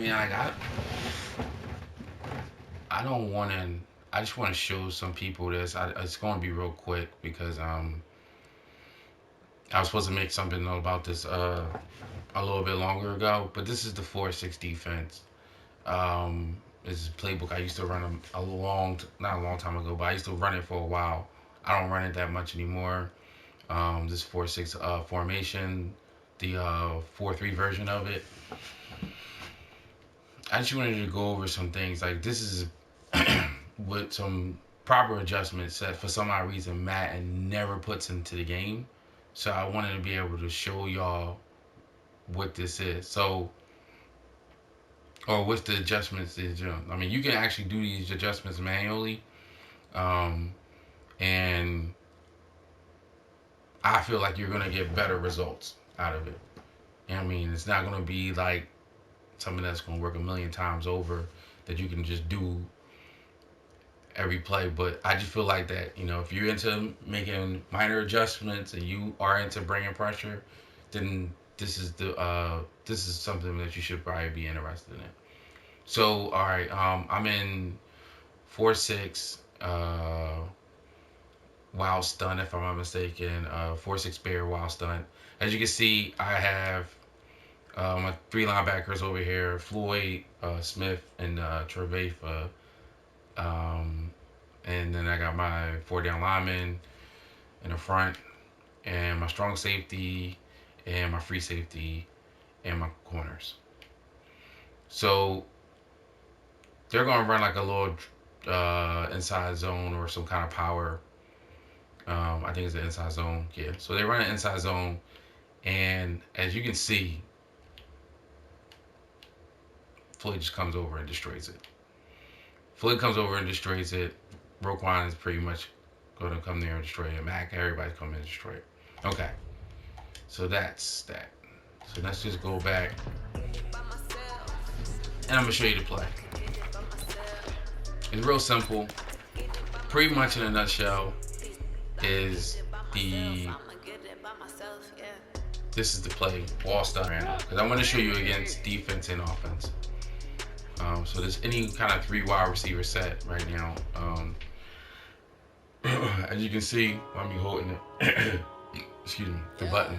mean, like I don't want to. I just want to show some people this. It's going to be real quick because I was supposed to make something about this a little bit longer ago, but this is the 4-6 defense. This is a playbook I used to run not a long time ago, but I used to run it for a while. I don't run it that much anymore. This 4-6 formation, the 4-3 version of it. I just wanted to go over some things. Like this is with some proper adjustments that for some odd reason Madden never puts into the game. So I wanted to be able to show y'all what this is. So, or what the adjustments is. I mean, you can actually do these adjustments manually, and I feel like you're gonna get better results out of it. I mean, it's not gonna be like something that's gonna work a million times over that you can just do every play. But I just feel like that, if you're into making minor adjustments and you are into bringing pressure, then this is something that you should probably be interested in. So, all right, I'm in 4-6 wild stun, if I'm not mistaken. 4-6 bear wild stun. As you can see, I have my three linebackers over here: Floyd, Smith, and Trevatha. And then I got my 4 down linemen in the front, and my strong safety, and my free safety, and my corners. So they're gonna run like a little inside zone or some kind of power. I think it's the inside zone. Yeah. So they run an inside zone, and as you can see, Floyd just comes over and destroys it. Floyd comes over and destroys it. Roquan is pretty much going to come there and destroy it. Mac, everybody's coming and destroy it. Okay. So that's that. So let's just go back. And I'm going to show you the play. It's real simple. Pretty much in a nutshell is this is the play, wall stun right now. Because I want to show you against defense and offense. So there's any kind of 3 wide receiver set right now. As you can see, I'm holding it. Excuse me, the button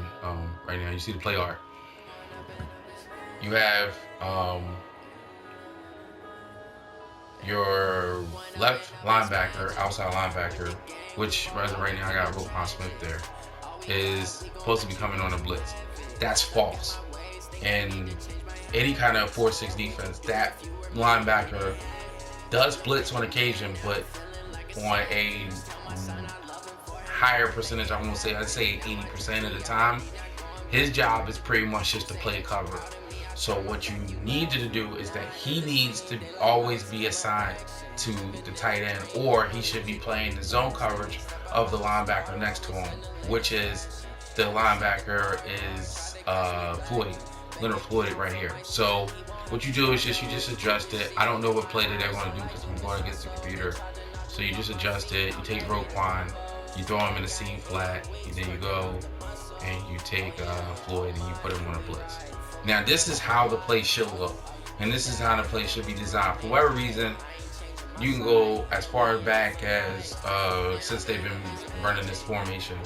right now. You see the play art. You have your left linebacker, outside linebacker, which right now I got Roquan Smith there, is supposed to be coming on a blitz. That's false. And any kind of 4-6 defense, that linebacker does blitz on occasion, but on a higher percentage, I'd say 80% of the time, his job is pretty much just to play cover. So what you need to do is that he needs to always be assigned to the tight end, or he should be playing the zone coverage of the linebacker next to him, which is the linebacker is Floyd. Leonard Floyd right here. So what you do is you just adjust it. I don't know what play that they're going to do because I'm going against the computer. So you just adjust it. You take Roquan, you throw him in the seam flat, and then you go and you take Floyd and you put him on a blitz. Now this is how the play should look, and this is how the play should be designed. For whatever reason, you can go as far back as since they've been running this formation.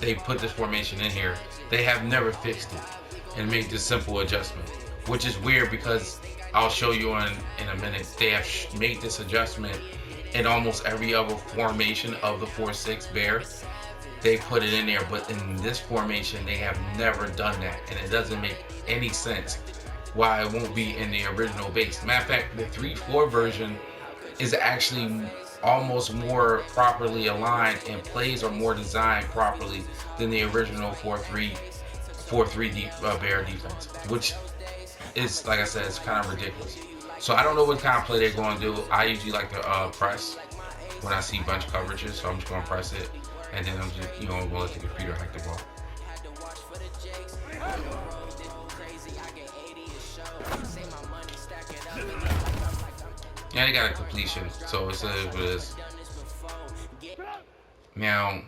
They put this formation in here. They have never fixed it and made this simple adjustment, which is weird because I'll show you in a minute. They have made this adjustment in almost every other formation of the 4-6 bear. They put it in there, but in this formation, they have never done that, and it doesn't make any sense why it won't be in the original base. Matter of fact, the 3-4 version is actually almost more properly aligned and plays are more designed properly than the original 4-3 bear defense, which is, like I said, it's kind of ridiculous. So I don't know what kind of play they're going to do. I usually like to press when I see bunch coverages, so I'm just going to press it, and then I'm just going to let the computer hack the ball. Yeah, they got a completion, so it's what it is. Now,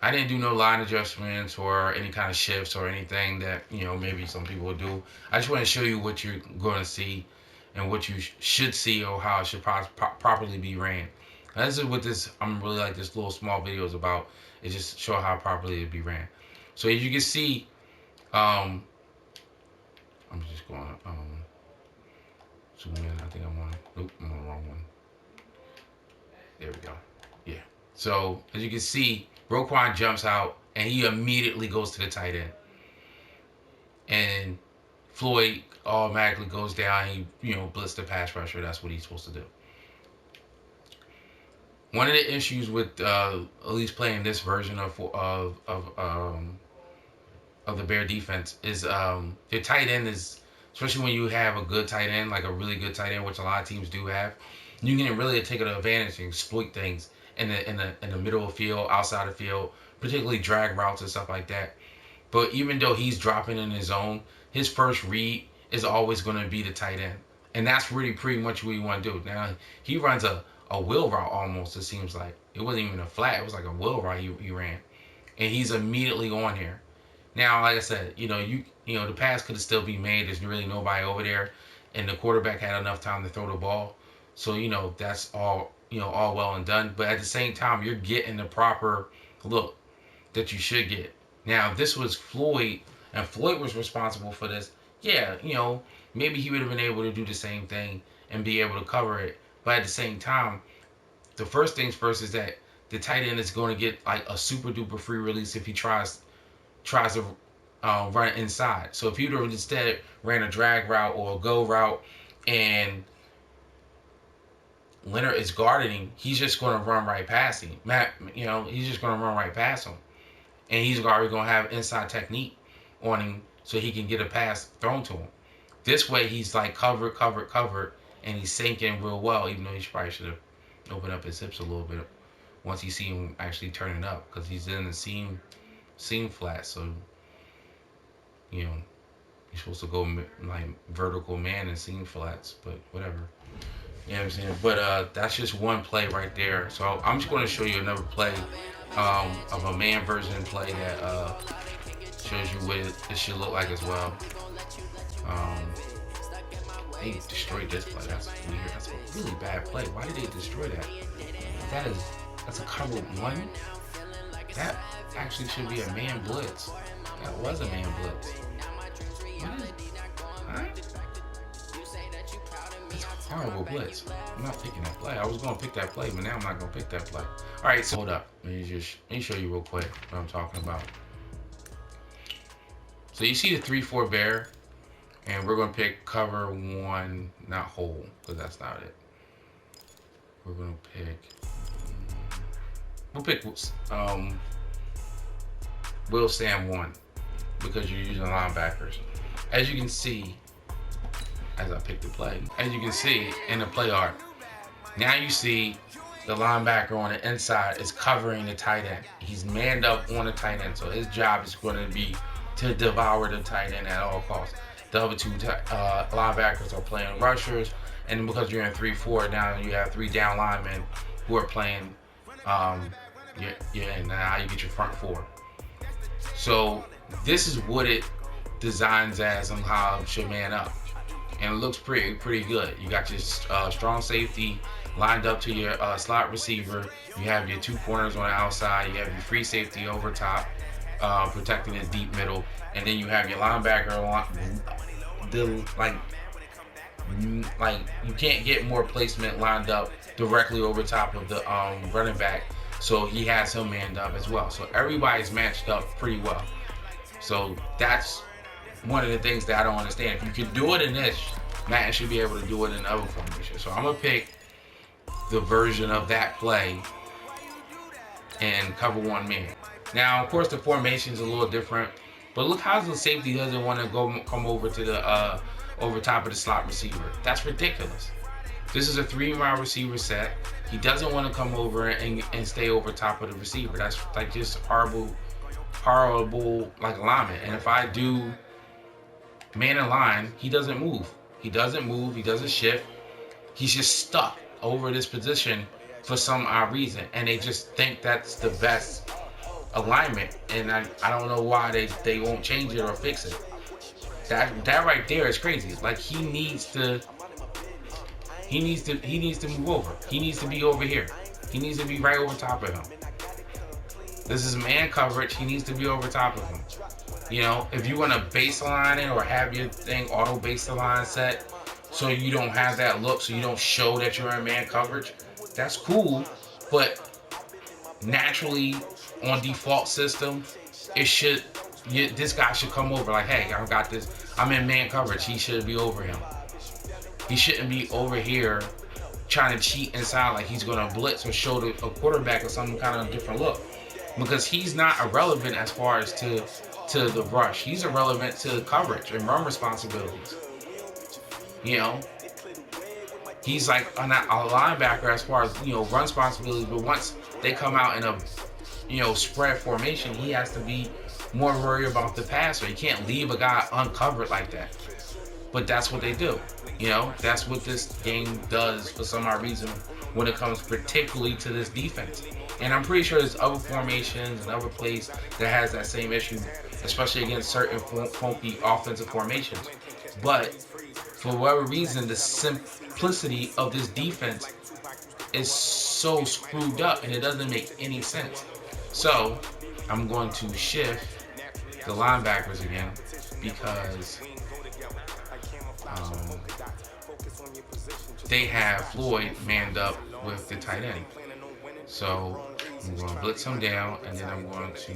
I didn't do no line adjustments or any kind of shifts or anything that, maybe some people would do. I just want to show you what you're going to see and what you should see, or how it should properly be ran. And this is what this, I'm really like this little small video is about. It just show how properly it be ran. So as you can see, I'm just going to zoom in. I think I'm on the wrong one. There we go. Yeah. So as you can see, Roquan jumps out and he immediately goes to the tight end. And Floyd automatically goes down. He, blitz the pass rusher. That's what he's supposed to do. One of the issues with at least playing this version of the Bear defense is your tight end is, especially when you have a good tight end, like a really good tight end, which a lot of teams do have, you can really take advantage and exploit things in the middle of the field, outside the field, particularly drag routes and stuff like that. But even though he's dropping in his zone, his first read is always going to be the tight end. And that's really pretty much what you want to do. Now, he runs a wheel route almost, it seems like. It wasn't even a flat. It was like a wheel route he ran. And he's immediately on here. Now, like I said, the pass could still be made. There's really nobody over there. And the quarterback had enough time to throw the ball. So, that's all, all well and done. But at the same time, you're getting the proper look that you should get. Now, if this was Floyd, and Floyd was responsible for this, yeah, maybe he would have been able to do the same thing and be able to cover it. But at the same time, the first things first is that the tight end is going to get like a super duper free release if he tries to run it inside. So if he would have instead ran a drag route or a go route and Leonard is guarding, he's just going to run right past him. He's just going to run right past him. And he's already going to have inside technique on him so he can get a pass thrown to him. This way, he's like covered, and he's sinking real well, even though he probably should have opened up his hips a little bit once you see him actually turning up, because he's in the seam flat. So, you're supposed to go like vertical man and seam flats, but whatever. You know what I'm saying? But that's just one play right there. So I'm just going to show you another play of a man version play that shows you what it should look like as well. They destroyed this play. That's weird. That's a really bad play. Why did they destroy that? That's a cover one. That actually should be a man blitz. That was a man blitz. Huh? It's a horrible blitz. I'm not picking that play. I was going to pick that play, but now I'm not going to pick that play. All right, so hold up. Let me show you real quick what I'm talking about. So you see the 3-4 bear, and we're going to pick cover one, not whole, because that's not it. We're going to pick. We'll pick Will Sam 1 because you're using linebackers. As you can see, as I pick the play, as you can see in the play art, now you see the linebacker on the inside is covering the tight end. He's manned up on the tight end, so his job is going to be to devour the tight end at all costs. The other two linebackers are playing rushers, and because you're in 3-4, now you have 3 down linemen who are playing. And now you get your front 4. So this is what it designs as and how it should man up, and it looks pretty good. You got your strong safety lined up to your slot receiver. You have your 2 corners on the outside. You have your free safety over top, protecting the deep middle, and then you have your linebacker like you can't get more placement lined up directly over top of the running back. So he has him manned up as well. So everybody's matched up pretty well. So that's one of the things that I don't understand. If you can do it in this, Madden should be able to do it in other formations. So I'm going to pick the version of that play and cover one man. Now, of course, the formation is a little different. But look how the safety doesn't want to come over to the over top of the slot receiver. That's ridiculous. This is a 3-wide receiver set. He doesn't want to come over and stay over top of the receiver. That's like just horrible like alignment. And if I do man in line, he doesn't move. He doesn't shift. He's just stuck over this position for some odd reason. And they just think that's the best alignment, and I don't know why they won't change it or fix it. That right there is crazy. Like he needs to move over. He needs to be over here. He needs to be right over top of him. This is man coverage. He needs to be over top of him. You know, if you want to baseline it or have your thing auto baseline set so you don't have that look, so you don't show that you're in man coverage, that's cool. But naturally, on default system, it should, this guy should come over like, hey, I got this. I'm in man coverage. He should be over him. He shouldn't be over here trying to cheat inside like he's going to blitz or show a quarterback or some kind of different look. Because he's not irrelevant as far as to the rush. He's irrelevant to coverage and run responsibilities. You know, he's like a linebacker as far as, you know, run responsibilities. But once they come out in a, you know, spread formation, he has to be more worried about the passer. You can't leave a guy uncovered like that. But that's what they do. You know, that's what this game does for some odd reason when it comes particularly to this defense. And I'm pretty sure there's other formations and other plays that has that same issue, especially against certain funky offensive formations. But for whatever reason, the simplicity of this defense is so screwed up and it doesn't make any sense. So I'm going to shift the linebackers again because they have Floyd manned up with the tight end. So I'm going to blitz him down, and then I'm going to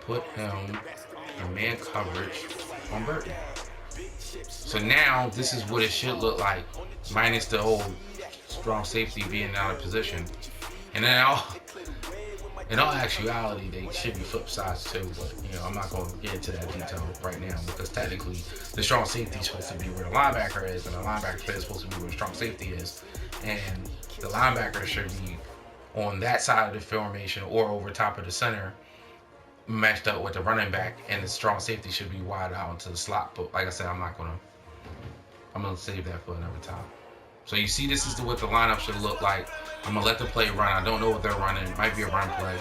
put him in man coverage on Burton. So now this is what it should look like, minus the whole strong safety being out of position. And then in all actuality, they should be flip sides too, but you know, I'm not going to get into that detail right now because technically the strong safety is supposed to be where the linebacker is, and the linebacker is supposed to be where the strong safety is, and the linebacker should be on that side of the formation or over top of the center, matched up with the running back, and the strong safety should be wide out into the slot. But like I said, I'm gonna save that for another time. So you see, this is what the lineup should look like. I'm gonna let the play run. I don't know what they're running. It might be a run play,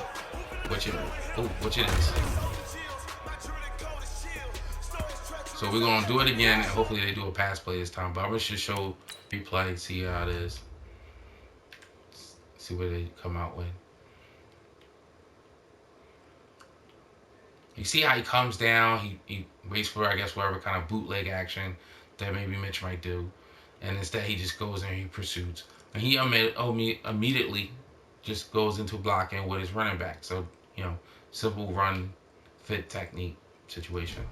which it is. So we're gonna do it again, and hopefully they do a pass play this time. But I'm gonna just show replay, see how it is, see what they come out with. You see how he comes down. He waits for, I guess, whatever kind of bootleg action that maybe Mitch might do. And instead, he just goes in and he pursues. And he immediately just goes into blocking with his running back. So, you know, simple run fit technique situation.